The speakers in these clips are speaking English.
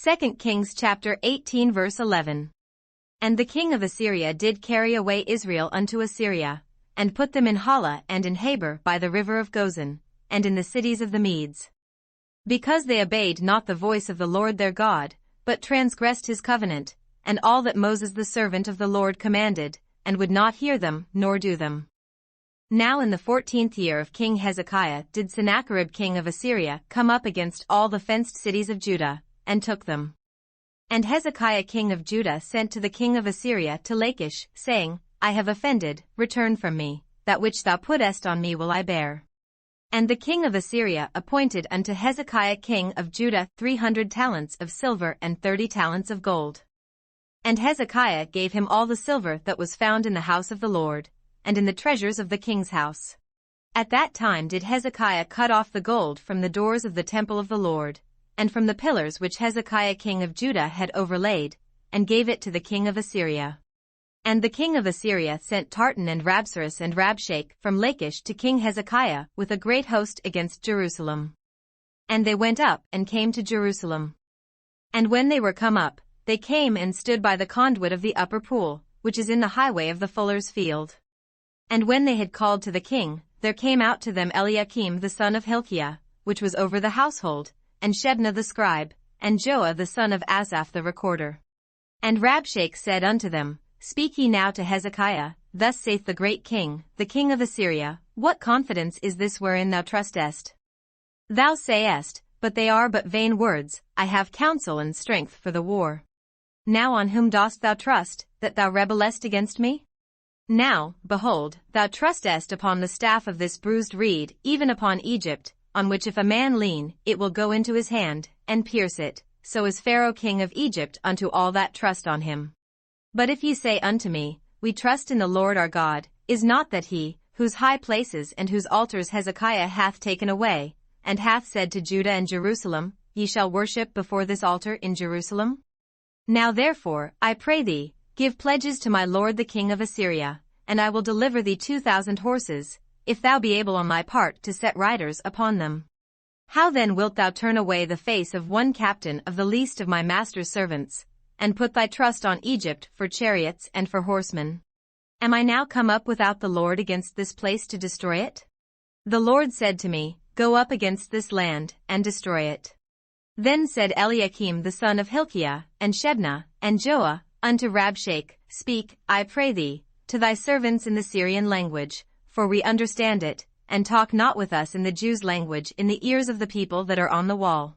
2 Kings chapter 18 verse 11. And the king of Assyria did carry away Israel unto Assyria, and put them in Hala and in Habor by the river of Gozan, and in the cities of the Medes. Because they obeyed not the voice of the Lord their God, but transgressed his covenant, and all that Moses the servant of the Lord commanded, and would not hear them, nor do them. Now in the 14th year of King Hezekiah did Sennacherib king of Assyria come up against all the fenced cities of Judah, and took them. And Hezekiah king of Judah sent to the king of Assyria to Lachish, saying, I have offended, return from me, that which thou puttest on me will I bear. And the king of Assyria appointed unto Hezekiah king of Judah 300 talents of silver and 30 talents of gold. And Hezekiah gave him all the silver that was found in the house of the Lord, and in the treasures of the king's house. At that time did Hezekiah cut off the gold from the doors of the temple of the Lord, and from the pillars which Hezekiah king of Judah had overlaid, and gave it to the king of Assyria. And the king of Assyria sent Tartan and Rabsaris and Rabshakeh from Lachish to King Hezekiah with a great host against Jerusalem. And they went up and came to Jerusalem. And when they were come up, they came and stood by the conduit of the upper pool, which is in the highway of the fuller's field. And when they had called to the king, there came out to them Eliakim the son of Hilkiah, which was over the household, and Shebna the scribe, and Joah the son of Asaph the recorder. And Rabshakeh said unto them, Speak ye now to Hezekiah, thus saith the great king, the king of Assyria, What confidence is this wherein thou trustest? Thou sayest, But they are but vain words, I have counsel and strength for the war. Now on whom dost thou trust, that thou rebellest against me? Now, behold, thou trustest upon the staff of this bruised reed, even upon Egypt, on which if a man lean, it will go into his hand, and pierce it, so is Pharaoh king of Egypt unto all that trust on him. But if ye say unto me, We trust in the Lord our God, is not that he, whose high places and whose altars Hezekiah hath taken away, and hath said to Judah and Jerusalem, Ye shall worship before this altar in Jerusalem? Now therefore, I pray thee, give pledges to my lord the king of Assyria, and I will deliver thee 2,000 horses, if thou be able on my part to set riders upon them. How then wilt thou turn away the face of one captain of the least of my master's servants, and put thy trust on Egypt for chariots and for horsemen? Am I now come up without the Lord against this place to destroy it? The Lord said to me, Go up against this land, and destroy it. Then said Eliakim the son of Hilkiah, and Shebna, and Joah, unto Rabshakeh, Speak, I pray thee, to thy servants in the Syrian language, for we understand it, and talk not with us in the Jews' language in the ears of the people that are on the wall.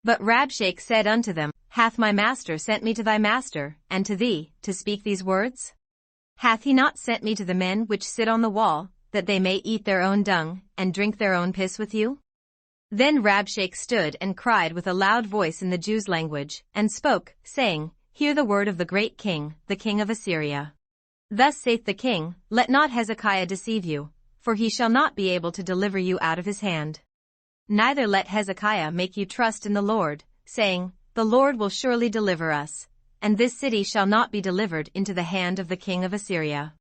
But Rabshakeh said unto them, Hath my master sent me to thy master, and to thee, to speak these words? Hath he not sent me to the men which sit on the wall, that they may eat their own dung, and drink their own piss with you? Then Rabshakeh stood and cried with a loud voice in the Jews' language, and spoke, saying, Hear the word of the great king, the king of Assyria. Thus saith the king, Let not Hezekiah deceive you, for he shall not be able to deliver you out of his hand. Neither let Hezekiah make you trust in the Lord, saying, The Lord will surely deliver us, and this city shall not be delivered into the hand of the king of Assyria.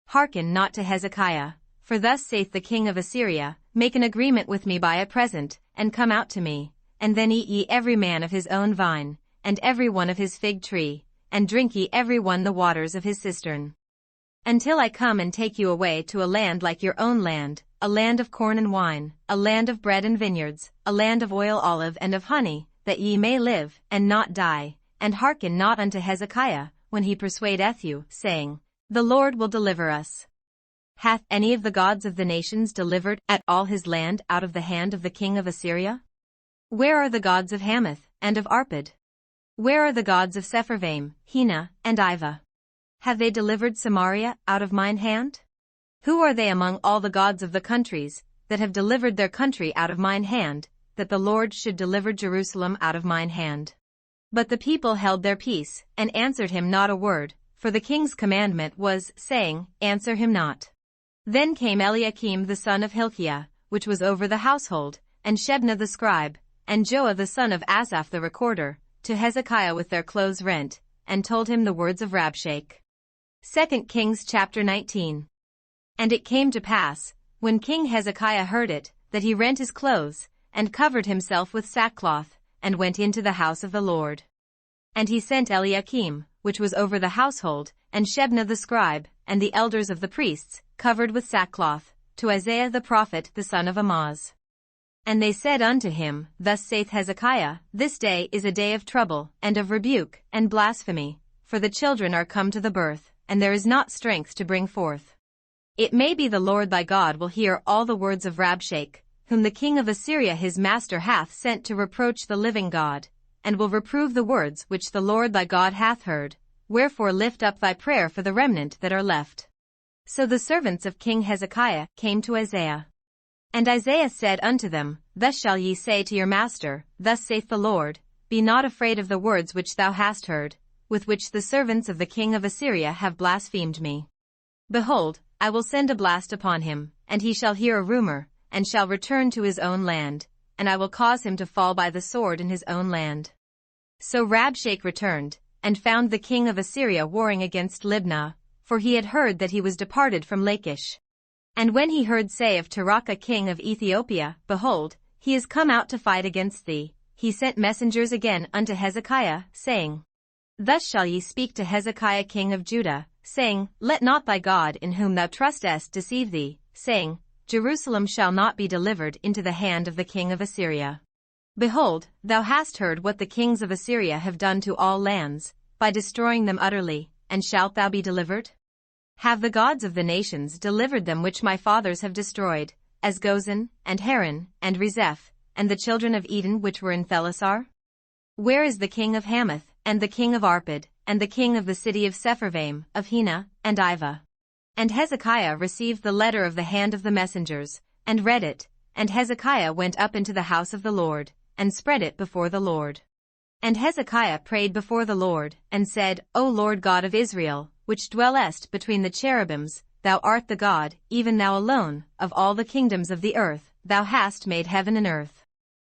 Hearken not to Hezekiah, for thus saith the king of Assyria, Make an agreement with me by a present, and come out to me, and then eat ye every man of his own vine, and every one of his fig tree, and drink ye every one the waters of his cistern. Until I come and take you away to a land like your own land, a land of corn and wine, a land of bread and vineyards, a land of oil, olive, and of honey, that ye may live, and not die, and hearken not unto Hezekiah, when he persuadeth you, saying, The Lord will deliver us. Hath any of the gods of the nations delivered at all his land out of the hand of the king of Assyria? Where are the gods of Hamath, and of Arpad? Where are the gods of Sepharvaim, Hena, and Ivah? Have they delivered Samaria out of mine hand? Who are they among all the gods of the countries, that have delivered their country out of mine hand, that the Lord should deliver Jerusalem out of mine hand? But the people held their peace, and answered him not a word, for the king's commandment was, saying, Answer him not. Then came Eliakim the son of Hilkiah, which was over the household, and Shebna the scribe, and Joah the son of Asaph the recorder, to Hezekiah with their clothes rent, and told him the words of Rabshakeh. 2 Kings chapter 19. And it came to pass, when King Hezekiah heard it, that he rent his clothes, and covered himself with sackcloth, and went into the house of the Lord. And he sent Eliakim, which was over the household, and Shebna the scribe, and the elders of the priests, covered with sackcloth, to Isaiah the prophet the son of Amoz. And they said unto him, Thus saith Hezekiah, This day is a day of trouble, and of rebuke, and blasphemy, for the children are come to the birth, and there is not strength to bring forth. It may be the Lord thy God will hear all the words of Rabshakeh, whom the king of Assyria his master hath sent to reproach the living God, and will reprove the words which the Lord thy God hath heard. Wherefore lift up thy prayer for the remnant that are left. So the servants of King Hezekiah came to Isaiah. And Isaiah said unto them, Thus shall ye say to your master, Thus saith the Lord, Be not afraid of the words which thou hast heard, with which the servants of the king of Assyria have blasphemed me. Behold, I will send a blast upon him, and he shall hear a rumor, and shall return to his own land, and I will cause him to fall by the sword in his own land. So Rabshakeh returned, and found the king of Assyria warring against Libnah, for he had heard that he was departed from Lachish. And when he heard say of Tirhakah king of Ethiopia, Behold, he is come out to fight against thee, he sent messengers again unto Hezekiah, saying, Thus shall ye speak to Hezekiah king of Judah, saying, Let not thy God in whom thou trustest deceive thee, saying, Jerusalem shall not be delivered into the hand of the king of Assyria. Behold, thou hast heard what the kings of Assyria have done to all lands, by destroying them utterly, and shalt thou be delivered? Have the gods of the nations delivered them which my fathers have destroyed, as Gozan, and Haran, and Rezeph, and the children of Eden which were in Thelasar? Where is the king of Hamath, and the king of Arpad, and the king of the city of Sepharvaim, of Hena, and Iva? And Hezekiah received the letter of the hand of the messengers, and read it, and Hezekiah went up into the house of the Lord, and spread it before the Lord. And Hezekiah prayed before the Lord, and said, O Lord God of Israel, which dwellest between the cherubims, thou art the God, even thou alone, of all the kingdoms of the earth, thou hast made heaven and earth.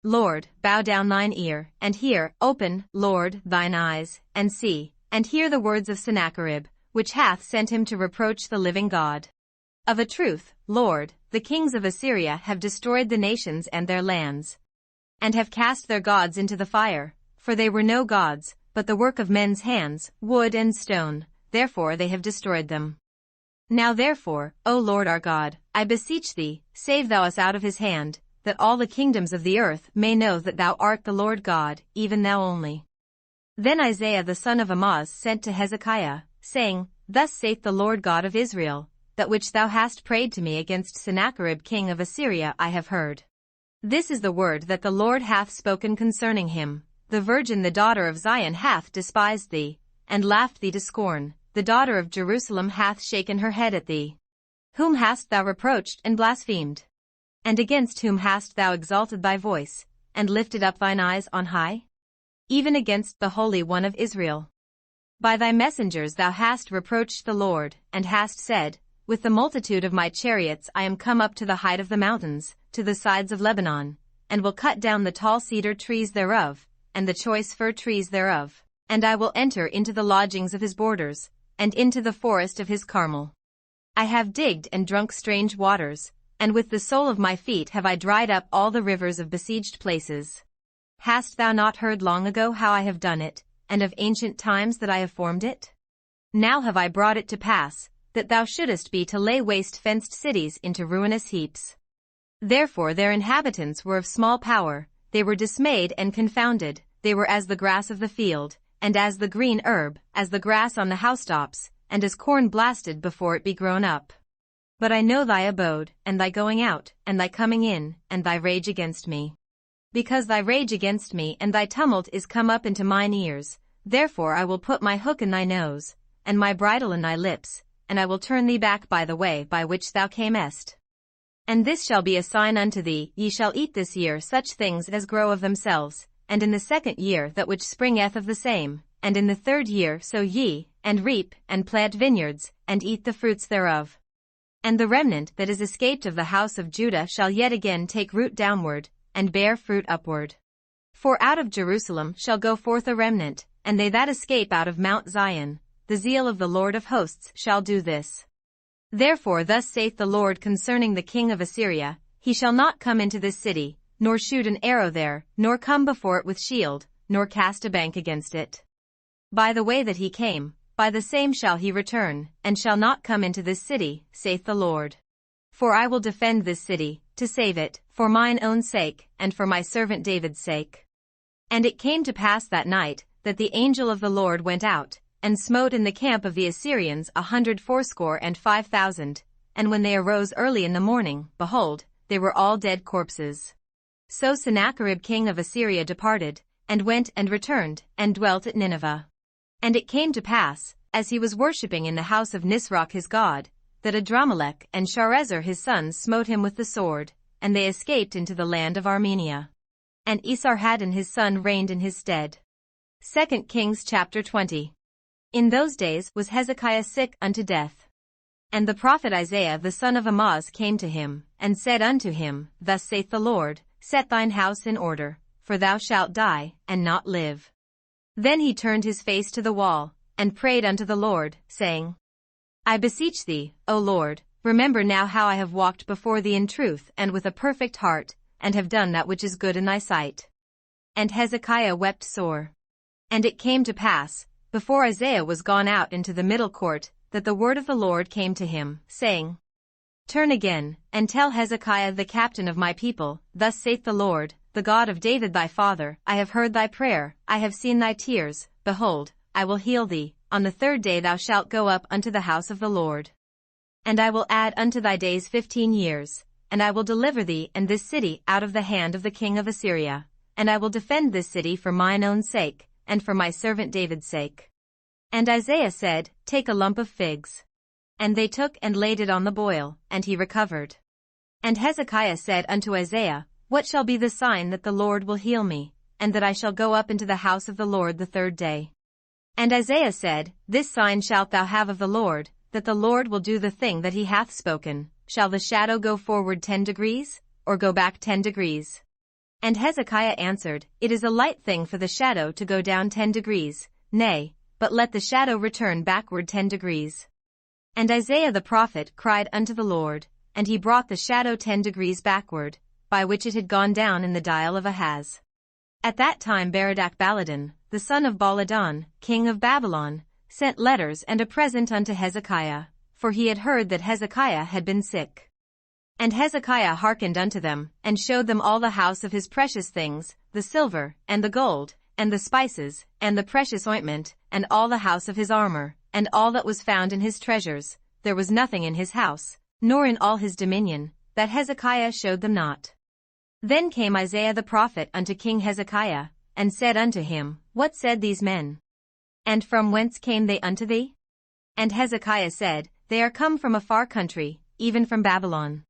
Lord, bow down thine ear, and hear, open, Lord, thine eyes, and see, and hear the words of Sennacherib, which hath sent him to reproach the living God. Of a truth, Lord, the kings of Assyria have destroyed the nations and their lands, and have cast their gods into the fire, for they were no gods, but the work of men's hands, wood and stone, therefore they have destroyed them. Now therefore, O Lord our God, I beseech thee, save thou us out of his hand, that all the kingdoms of the earth may know that thou art the Lord God, even thou only. Then Isaiah the son of Amoz sent to Hezekiah, saying, Thus saith the Lord God of Israel, that which thou hast prayed to me against Sennacherib king of Assyria I have heard. This is the word that the Lord hath spoken concerning him. The virgin the daughter of Zion hath despised thee, and laughed thee to scorn, the daughter of Jerusalem hath shaken her head at thee. Whom hast thou reproached and blasphemed? And against whom hast thou exalted thy voice, and lifted up thine eyes on high? Even against the Holy One of Israel. By thy messengers thou hast reproached the Lord, and hast said, With the multitude of my chariots I am come up to the height of the mountains, to the sides of Lebanon, and will cut down the tall cedar trees thereof, and the choice fir trees thereof, and I will enter into the lodgings of his borders, and into the forest of his Carmel. I have digged and drunk strange waters, and with the sole of my feet have I dried up all the rivers of besieged places. Hast thou not heard long ago how I have done it, and of ancient times that I have formed it? Now have I brought it to pass, that thou shouldest be to lay waste fenced cities into ruinous heaps. Therefore their inhabitants were of small power, they were dismayed and confounded, they were as the grass of the field, and as the green herb, as the grass on the housetops, and as corn blasted before it be grown up. But I know thy abode, and thy going out, and thy coming in, and thy rage against me. Because thy rage against me and thy tumult is come up into mine ears, therefore I will put my hook in thy nose, and my bridle in thy lips, and I will turn thee back by the way by which thou camest. And this shall be a sign unto thee, ye shall eat this year such things as grow of themselves, and in the second year that which springeth of the same, and in the third year sow ye, and reap, and plant vineyards, and eat the fruits thereof. And the remnant that is escaped of the house of Judah shall yet again take root downward, and bear fruit upward. For out of Jerusalem shall go forth a remnant, and they that escape out of Mount Zion, the zeal of the Lord of hosts shall do this. Therefore thus saith the Lord concerning the king of Assyria, he shall not come into this city, nor shoot an arrow there, nor come before it with shield, nor cast a bank against it. By the way that he came, by the same shall he return, and shall not come into this city, saith the Lord. For I will defend this city, to save it, for mine own sake, and for my servant David's sake. And it came to pass that night, that the angel of the Lord went out, and smote in the camp of the Assyrians 185,000, and when they arose early in the morning, behold, they were all dead corpses. So Sennacherib king of Assyria departed, and went and returned, and dwelt at Nineveh. And it came to pass, as he was worshipping in the house of Nisroch his god, that Adramelech and Sharezer his sons smote him with the sword, and they escaped into the land of Armenia. And Esarhaddon his son reigned in his stead. 2 Kings chapter 20. In those days was Hezekiah sick unto death. And the prophet Isaiah the son of Amoz came to him, and said unto him, Thus saith the Lord, Set thine house in order, for thou shalt die, and not live. Then he turned his face to the wall, and prayed unto the Lord, saying, I beseech thee, O Lord, remember now how I have walked before thee in truth and with a perfect heart, and have done that which is good in thy sight. And Hezekiah wept sore. And it came to pass, before Isaiah was gone out into the middle court, that the word of the Lord came to him, saying, Turn again, and tell Hezekiah the captain of my people, Thus saith the Lord, the God of David thy father, I have heard thy prayer, I have seen thy tears, behold, I will heal thee, on the third day thou shalt go up unto the house of the Lord. And I will add unto thy days 15 years, and I will deliver thee and this city out of the hand of the king of Assyria, and I will defend this city for mine own sake, and for my servant David's sake. And Isaiah said, Take a lump of figs. And they took and laid it on the boil, and he recovered. And Hezekiah said unto Isaiah, What shall be the sign that the Lord will heal me, and that I shall go up into the house of the Lord the third day? And Isaiah said, This sign shalt thou have of the Lord, that the Lord will do the thing that he hath spoken. Shall the shadow go forward 10 degrees, or go back 10 degrees? And Hezekiah answered, It is a light thing for the shadow to go down 10 degrees, nay, but let the shadow return backward 10 degrees. And Isaiah the prophet cried unto the Lord, and he brought the shadow 10 degrees backward, by which it had gone down in the dial of Ahaz. At that time Berodach-Baladan, the son of Baladan, king of Babylon, sent letters and a present unto Hezekiah, for he had heard that Hezekiah had been sick. And Hezekiah hearkened unto them, and showed them all the house of his precious things, the silver, and the gold, and the spices, and the precious ointment, and all the house of his armor, and all that was found in his treasures. There was nothing in his house, nor in all his dominion, that Hezekiah showed them not. Then came Isaiah the prophet unto King Hezekiah, and said unto him, What said these men? And from whence came they unto thee? And Hezekiah said, They are come from a far country, even from Babylon.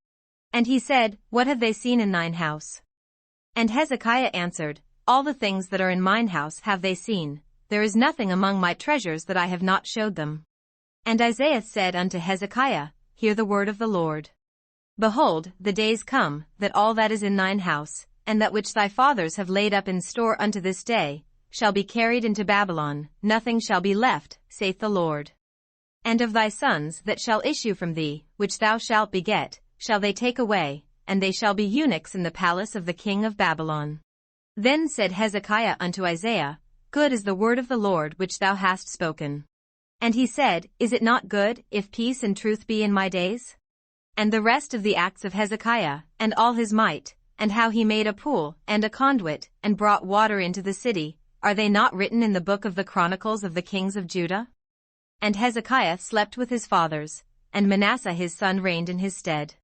And he said, What have they seen in thine house? And Hezekiah answered, All the things that are in mine house have they seen. There is nothing among my treasures that I have not showed them. And Isaiah said unto Hezekiah, Hear the word of the Lord. Behold, the days come, that all that is in thine house, and that which thy fathers have laid up in store unto this day, shall be carried into Babylon, nothing shall be left, saith the Lord. And of thy sons that shall issue from thee, which thou shalt beget, shall they take away, and they shall be eunuchs in the palace of the king of Babylon. Then said Hezekiah unto Isaiah, Good is the word of the Lord which thou hast spoken. And he said, Is it not good, if peace and truth be in my days? And the rest of the acts of Hezekiah, and all his might, and how he made a pool, and a conduit, and brought water into the city, are they not written in the book of the Chronicles of the kings of Judah? And Hezekiah slept with his fathers, and Manasseh his son reigned in his stead.